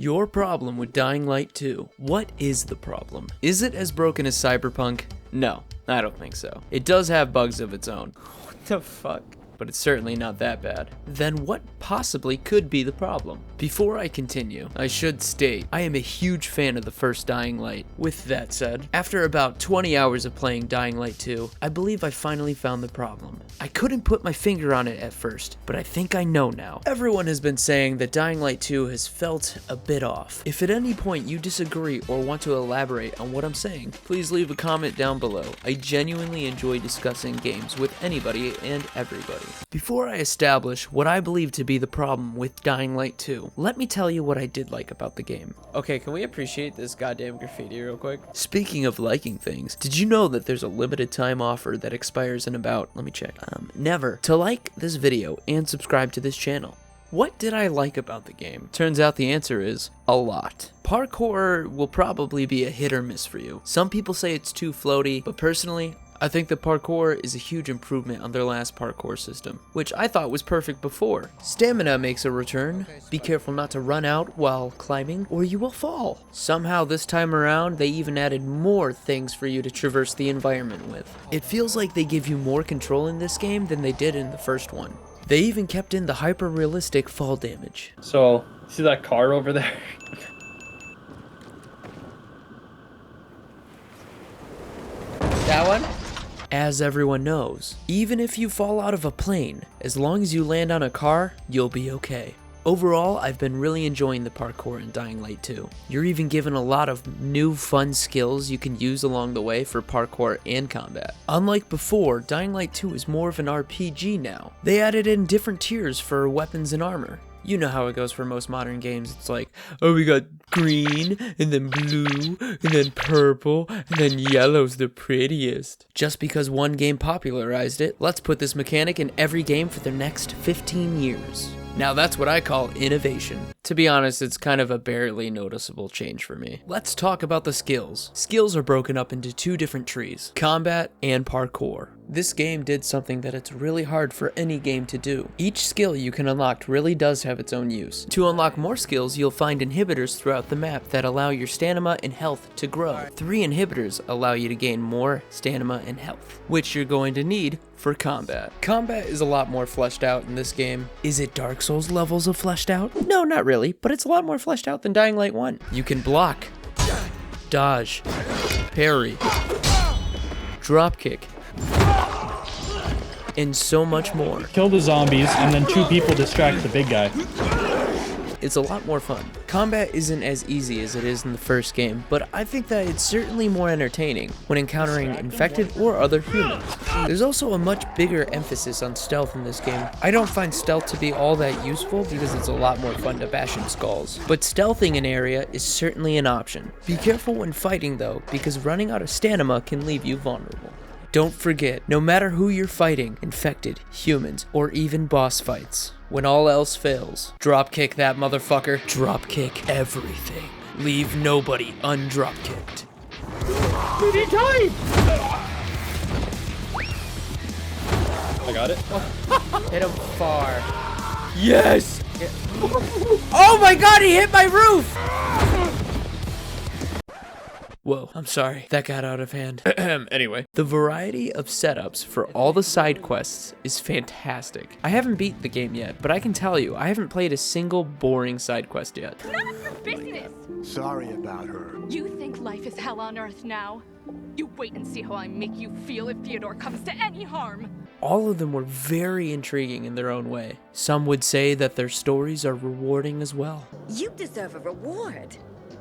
Your problem with Dying Light 2. What is the problem? Is it as broken as Cyberpunk? No, I don't think so. It does have bugs of its own. What the fuck? But it's certainly not that bad. Then what possibly could be the problem? Before I continue, I should state, I am a huge fan of the first Dying Light. With that said, after about 20 hours of playing Dying Light 2, I believe I finally found the problem. I couldn't put my finger on it at first, but I think I know now. Everyone has been saying that Dying Light 2 has felt a bit off. If at any point you disagree or want to elaborate on what I'm saying, please leave a comment down below. I genuinely enjoy discussing games with anybody and everybody. Before I establish what I believe to be the problem with Dying Light 2, let me tell you what I did like about the game. Okay, can we appreciate this goddamn graffiti real quick? Speaking of liking things, did you know that there's a limited time offer that expires in about, let me check, never, to like this video and subscribe to this channel? What did I like about the game? Turns out the answer is a lot. Parkour will probably be a hit or miss for you. Some people say it's too floaty, but personally, I think the parkour is a huge improvement on their last parkour system, which I thought was perfect before. Stamina makes a return. Be careful not to run out while climbing or you will fall. Somehow this time around, they even added more things for you to traverse the environment with. It feels like they give you more control in this game than they did in the first one. They even kept in the hyper-realistic fall damage. So, see that car over there? That one? As everyone knows, even if you fall out of a plane, as long as you land on a car, you'll be okay. Overall, I've been really enjoying the parkour in Dying Light 2. You're even given a lot of new fun skills you can use along the way for parkour and combat. Unlike before, Dying Light 2 is more of an RPG now. They added in different tiers for weapons and armor. You know how it goes for most modern games. It's like, oh, we got green, and then blue, and then purple, and then yellow's the prettiest. Just because one game popularized it, let's put this mechanic in every game for the next 15 years. Now that's what I call innovation. To be honest, it's kind of a barely noticeable change for me. Let's talk about the skills. Skills are broken up into two different trees, combat and parkour. This game did something that it's really hard for any game to do. Each skill you can unlock really does have its own use. To unlock more skills, you'll find inhibitors throughout the map that allow your stamina and health to grow. 3 inhibitors allow you to gain more stamina and health, which you're going to need for combat. Combat is a lot more fleshed out in this game. Is it Dark Souls levels of fleshed out? No, not really, but it's a lot more fleshed out than Dying Light 1. You can block, dodge, parry, dropkick, and so much more. Kill the zombies, and then 2 people distract the big guy. It's a lot more fun. Combat isn't as easy as it is in the first game, but I think that it's certainly more entertaining when encountering infected or other humans. There's also a much bigger emphasis on stealth in this game. I don't find stealth to be all that useful because it's a lot more fun to bash in skulls, but stealthing an area is certainly an option. Be careful when fighting though, because running out of stamina can leave you vulnerable. Don't forget, no matter who you're fighting, infected, humans, or even boss fights, when all else fails, dropkick that motherfucker. Dropkick everything. Leave nobody undropkicked. I got it. Hit him far. Yes! Oh my god, he hit my roof! Whoa, I'm sorry. That got out of hand. Anyway, the variety of setups for all the side quests is fantastic. I haven't beat the game yet, but I can tell you, I haven't played a single boring side quest yet. None of your business! Sorry about her. You think life is hell on earth now? You wait and see how I make you feel if Theodore comes to any harm. All of them were very intriguing in their own way. Some would say that their stories are rewarding as well. You deserve a reward.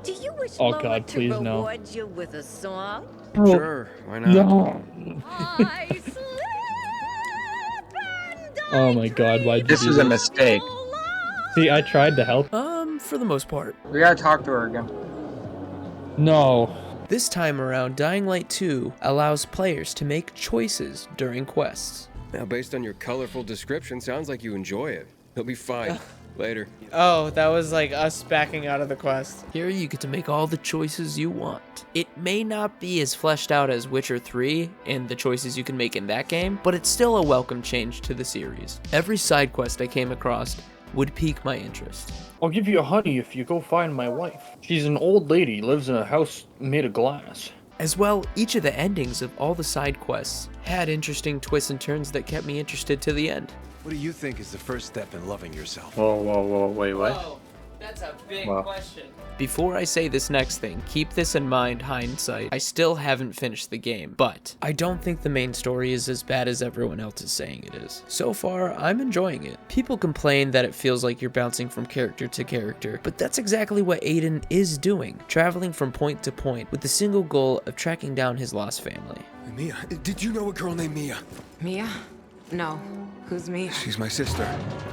Do you wish Oh, Lola God, to please, reward no. you with a song? Sure, why not? No. I slip and Oh my god, why'd you This do is a this? mistake. See, I tried to help. For the most part. We gotta talk to her again. No. This time around, Dying Light 2 allows players to make choices during quests. Now, based on your colorful description, sounds like you enjoy it. He'll be fine. Later. Oh, that was like us backing out of the quest. Here you get to make all the choices you want. It may not be as fleshed out as Witcher 3 and the choices you can make in that game, but it's still a welcome change to the series. Every side quest I came across would pique my interest. I'll give you a honey if you go find my wife. She's an old lady, lives in a house made of glass. As well, each of the endings of all the side quests had interesting twists and turns that kept me interested to the end. What do you think is the first step in loving yourself? Whoa, wait, what? Whoa, that's a big Wow. question. Before I say this next thing, keep this in mind, hindsight. I still haven't finished the game, but I don't think the main story is as bad as everyone else is saying it is. So far, I'm enjoying it. People complain that it feels like you're bouncing from character to character, but that's exactly what Aiden is doing, traveling from point to point with the single goal of tracking down his lost family. Mia, did you know a girl named Mia? Mia? No. Who's Mia? She's my sister.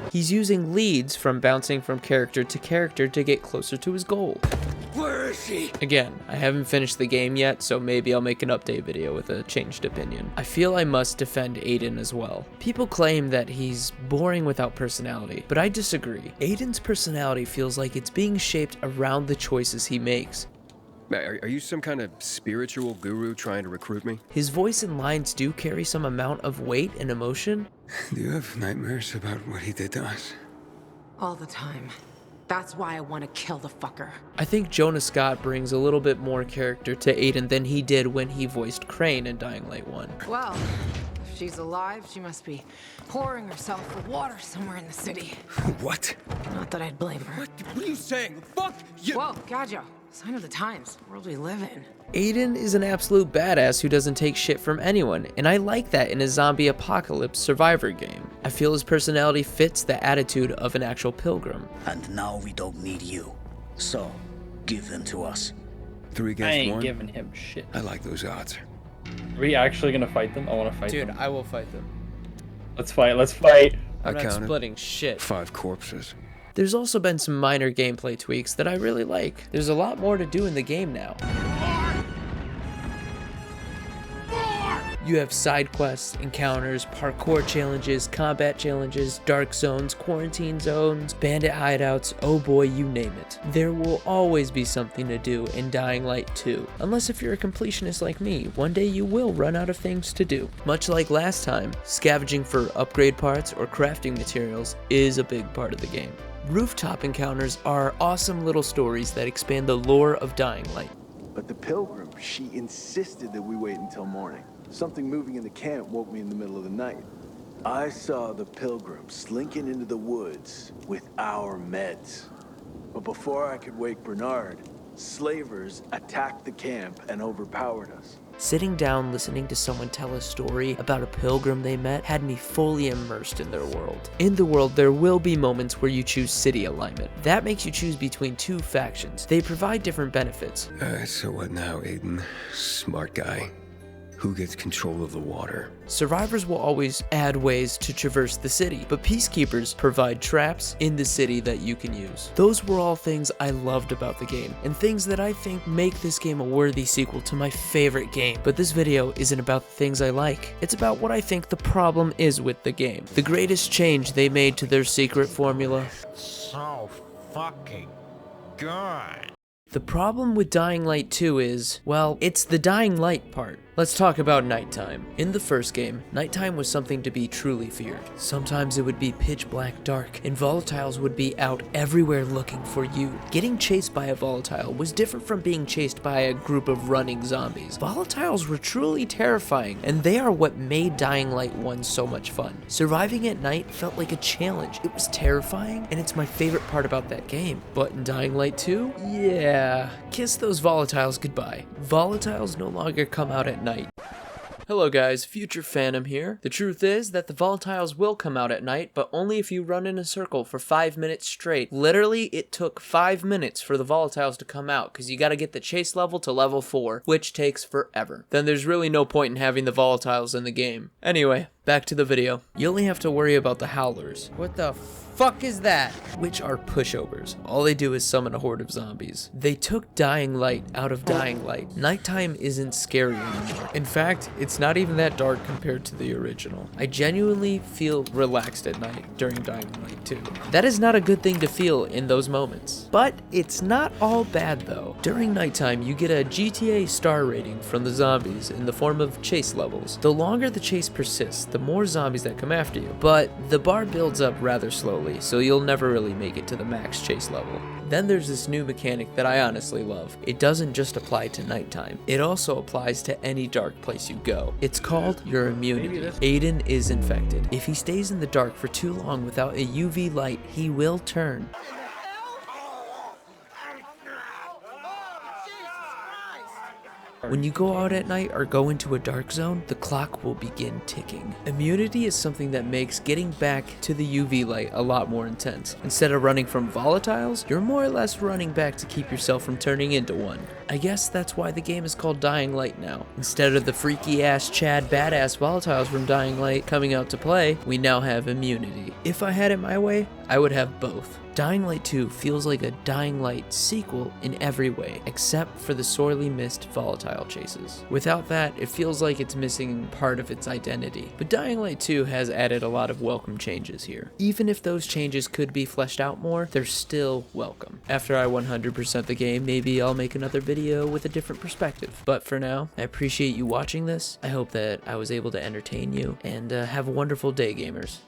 He's using leads from bouncing from character to character to get closer to his goal. Where is she? Again, I haven't finished the game yet, so maybe I'll make an update video with a changed opinion. I feel I must defend Aiden as well. People claim that he's boring without personality, but I disagree. Aiden's personality feels like it's being shaped around the choices he makes. Are you some kind of spiritual guru trying to recruit me? His voice and lines do carry some amount of weight and emotion. Do you have nightmares about what he did to us? All the time. That's why I want to kill the fucker. I think Jonah Scott brings a little bit more character to Aiden than he did when he voiced Crane in Dying Light 1. Well, if she's alive, she must be pouring herself for water somewhere in the city. What? Not that I'd blame her. What are you saying? Fuck you! Whoa, Gajo. Sign of the times. The world we live in. Aiden is an absolute badass who doesn't take shit from anyone, and I like that in a zombie apocalypse survivor game. I feel his personality fits the attitude of an actual pilgrim. And now we don't need you. So, give them to us. 3 I against ain't 1? giving him shit. I like those odds. Are we actually gonna fight them? I wanna fight Dude, them. I will fight them. Let's fight. I'm I not counted splitting shit. 5 corpses. There's also been some minor gameplay tweaks that I really like. There's a lot more to do in the game now. You have side quests, encounters, parkour challenges, combat challenges, dark zones, quarantine zones, bandit hideouts, oh boy, you name it. There will always be something to do in Dying Light 2. Unless if you're a completionist like me, one day you will run out of things to do. Much like last time, scavenging for upgrade parts or crafting materials is a big part of the game. Rooftop encounters are awesome little stories that expand the lore of Dying Light. But the pilgrim, she insisted that we wait until morning. Something moving in the camp woke me in the middle of the night. I saw the pilgrim slinking into the woods with our meds. But before I could wake Bernard, slavers attacked the camp and overpowered us. Sitting down listening to someone tell a story about a pilgrim they met had me fully immersed in their world. In the world, there will be moments where you choose city alignment. That makes you choose between 2 factions. They provide different benefits. So what now, Aiden? Smart guy. Who gets control of the water? Survivors will always add ways to traverse the city, but peacekeepers provide traps in the city that you can use. Those were all things I loved about the game, and things that I think make this game a worthy sequel to my favorite game. But this video isn't about the things I like. It's about what I think the problem is with the game. The greatest change they made to their secret formula. So fucking good. The problem with Dying Light 2 is, well, it's the Dying Light part. Let's talk about nighttime. In the first game, nighttime was something to be truly feared. Sometimes it would be pitch black dark, and volatiles would be out everywhere looking for you. Getting chased by a volatile was different from being chased by a group of running zombies. Volatiles were truly terrifying, and they are what made Dying Light 1 so much fun. Surviving at night felt like a challenge. It was terrifying, and it's my favorite part about that game. But in Dying Light 2, yeah, kiss those volatiles goodbye. Volatiles no longer come out at night. Hello guys, Future Phantom here. The truth is that the volatiles will come out at night, but only if you run in a circle for 5 minutes straight. Literally, it took 5 minutes for the volatiles to come out, because you gotta get the chase level to level 4, which takes forever. Then there's really no point in having the volatiles in the game. Anyway, back to the video. You only have to worry about the howlers. What the fuck is that? Which are pushovers. All they do is summon a horde of zombies. They took Dying Light out of Dying Light. Nighttime isn't scary anymore. In fact, it's not even that dark compared to the original. I genuinely feel relaxed at night during Dying Light 2. That is not a good thing to feel in those moments. But it's not all bad though. During nighttime, you get a GTA star rating from the zombies in the form of chase levels. The longer the chase persists, the more zombies that come after you. But the bar builds up rather slowly, so you'll never really make it to the max chase level. Then there's this new mechanic that I honestly love. It doesn't just apply to nighttime. It also applies to any dark place you go. It's called your immunity. Aiden is infected. If he stays in the dark for too long without a UV light, he will turn. When you go out at night or go into a dark zone, the clock will begin ticking. Immunity is something that makes getting back to the UV light a lot more intense. Instead of running from volatiles, you're more or less running back to keep yourself from turning into one. I guess that's why the game is called Dying Light now. Instead of the freaky ass Chad badass volatiles from Dying Light coming out to play, we now have immunity. If I had it my way, I would have both. Dying Light 2 feels like a Dying Light sequel in every way, except for the sorely missed volatile chases. Without that, it feels like it's missing part of its identity. But Dying Light 2 has added a lot of welcome changes here. Even if those changes could be fleshed out more, they're still welcome. After I 100% the game, maybe I'll make another video with a different perspective. But for now, I appreciate you watching this. I hope that I was able to entertain you, and have a wonderful day, gamers.